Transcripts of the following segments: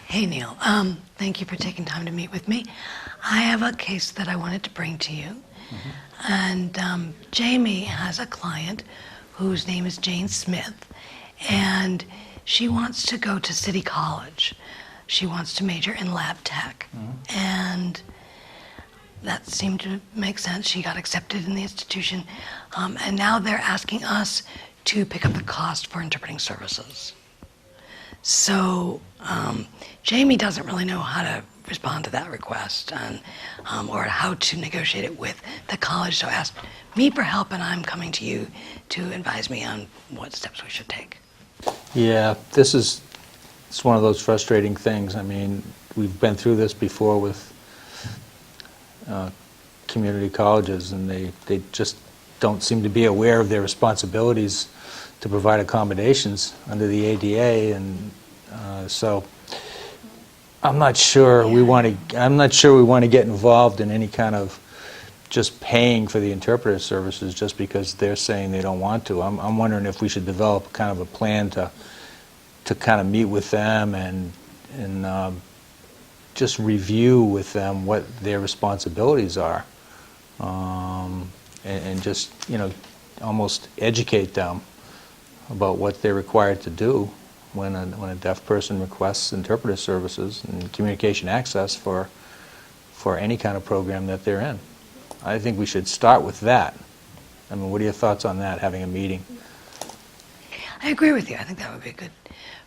Hey Neil, thank you for taking time to meet with me. I have a case that I wanted to bring to you. And Jamie has a client whose name is Jane Smith, and she wants to go to City College. She wants to major in lab tech. And that seemed to make sense. She got accepted in the institution, and now they're asking us to pick up the cost for interpreting services. So Jamie doesn't really know how to respond to that request and, or how to negotiate it with the college, so asked me for help, and I'm coming to you to advise me on what steps we should take. Yeah, it's one of those frustrating things. I mean, we've been through this before with community colleges, and they just don't seem to be aware of their responsibilities to provide accommodations under the ADA, and so I'm not sure we want to get involved in any kind of just paying for the interpreter services just because they're saying they don't want to. I'm wondering if we should develop kind of a plan to kind of meet with them and just review with them what their responsibilities are, and just, you know, almost educate them about what they're required to do when a deaf person requests interpreter services and communication access for any kind of program that they're in. I think we should start with that. I mean, what are your thoughts on that, having a meeting? I agree with you. I think that would be a good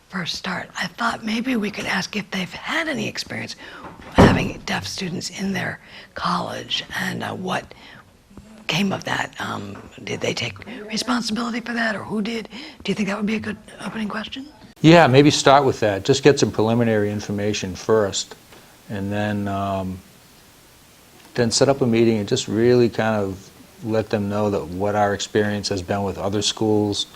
first start. I thought maybe we could ask if they've had any experience having deaf students in their college, and what came of that. Did they take responsibility for that, or who did? Do you think that would be a good opening question? Yeah, maybe start with that. Just get some preliminary information first, and then set up a meeting and just really kind of let them know that what our experience has been with other schools,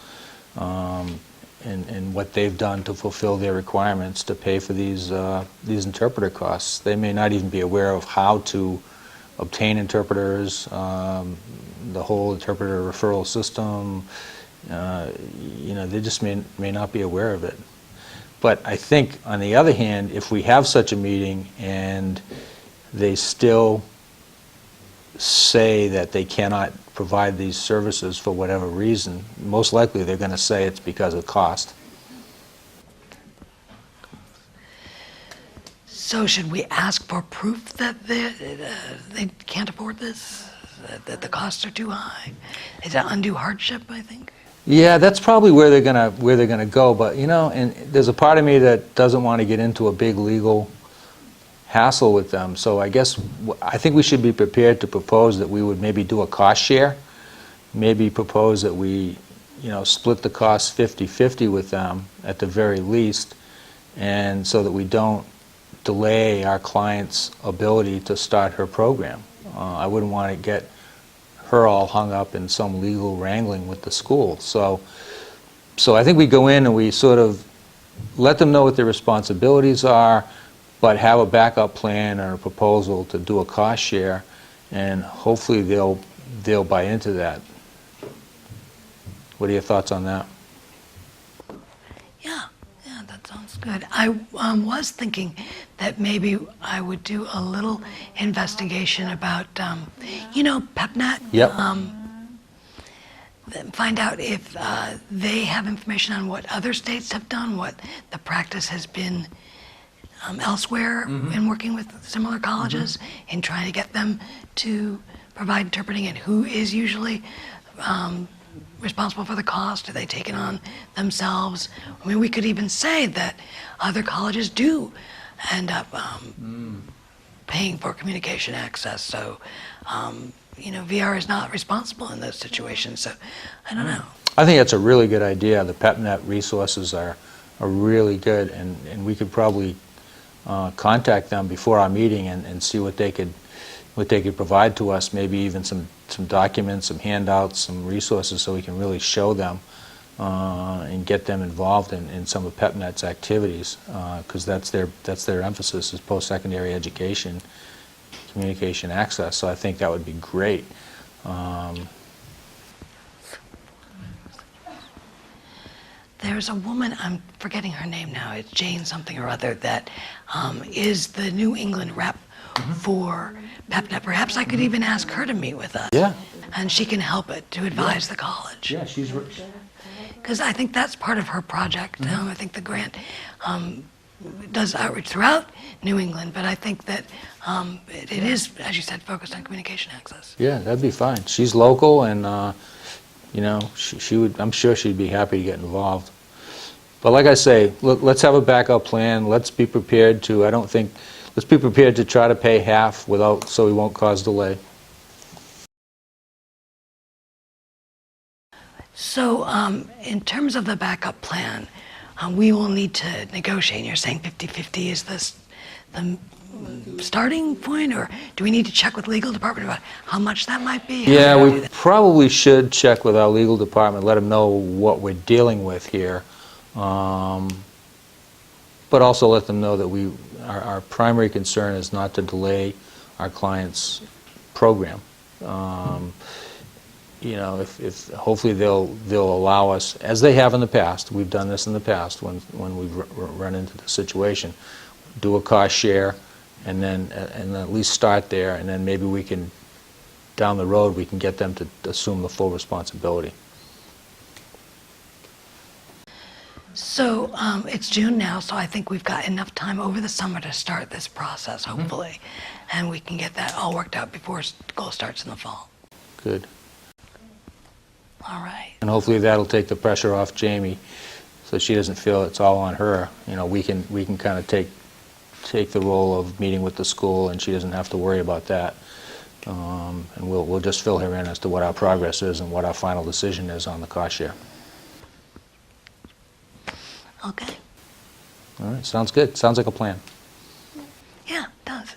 and what they've done to fulfill their requirements to pay for these interpreter costs. They may not even be aware of how to obtain interpreters, the whole interpreter referral system. You know, they just may not be aware of it. But I think, on the other hand, if we have such a meeting and they still say that they cannot provide these services for whatever reason, most likely they're going to say it's because of cost. So should we ask for proof that they can't afford this, that the costs are too high? Is that undue hardship, I think? Yeah, that's probably where they're gonna go. But, you know, and there's a part of me that doesn't want to get into a big legal hassle with them. So I think we should be prepared to propose that we would maybe do a cost share. Maybe propose that we, you know, split the cost 50-50 with them at the very least, and so that we don't delay our client's ability to start her program. I wouldn't want to get her all hung up in some legal wrangling with the school. So I think we go in and we sort of let them know what their responsibilities are, but have a backup plan or a proposal to do a cost share, and hopefully they'll buy into that. What are your thoughts on that? Yeah, that sounds good. I was thinking that maybe I would do a little investigation about, you know, PEPNet. Yep. Find out if they have information on what other states have done, what the practice has been elsewhere in working with similar colleges, in trying to get them to provide interpreting, and who is usually responsible for the cost. Do they take it on themselves? I mean, we could even say that other colleges do end up paying for communication access. So, you know, VR is not responsible in those situations. So, I don't know. I think that's a really good idea. The PEPNet resources are really good, and we could probably contact them before our meeting and see what they could provide to us. Maybe even some documents, some handouts, some resources, so we can really show them and get them involved in some of PEPNet's activities, because that's their emphasis, is post-secondary education, communication access. So I think that would be great. There's a woman, I'm forgetting her name now, it's Jane something or other, that is the New England rep for PEPNET. Perhaps I could even ask her to meet with us. Yeah. And she can help it to advise the college. Yeah, she's... Because I think that's part of her project. I think the grant does outreach throughout New England, but I think that it is, as you said, focused on communication access. Yeah, that'd be fine. She's local, and you know, she would. I'm sure she'd be happy to get involved. But like I say, look, let's have a backup plan. Let's be prepared to. Let's be prepared to try to pay half without, so we won't cause delay. So, in terms of the backup plan, we will need to negotiate. You're saying 50-50 is the starting point, or do we need to check with legal department about how much that might be? Yeah, we probably should check with our legal department, let them know what we're dealing with here, but also let them know that our primary concern is not to delay our client's program. You know, if hopefully they'll allow us, as they have in the past. We've done this in the past when we've run into the situation. Do a cost share, and then at least start there, and then maybe we can, down the road, we can get them to assume the full responsibility. So it's June now, so I think we've got enough time over the summer to start this process, hopefully, and we can get that all worked out before school starts in the fall. Good. All right. And hopefully that'll take the pressure off Jamie, so she doesn't feel it's all on her. You know, we can kind of take the role of meeting with the school, and she doesn't have to worry about that. And we'll just fill her in as to what our progress is and what our final decision is on the cost share. Okay. All right, sounds good. Sounds like a plan. Yeah, it does.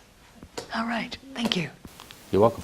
All right. Thank you. You're welcome.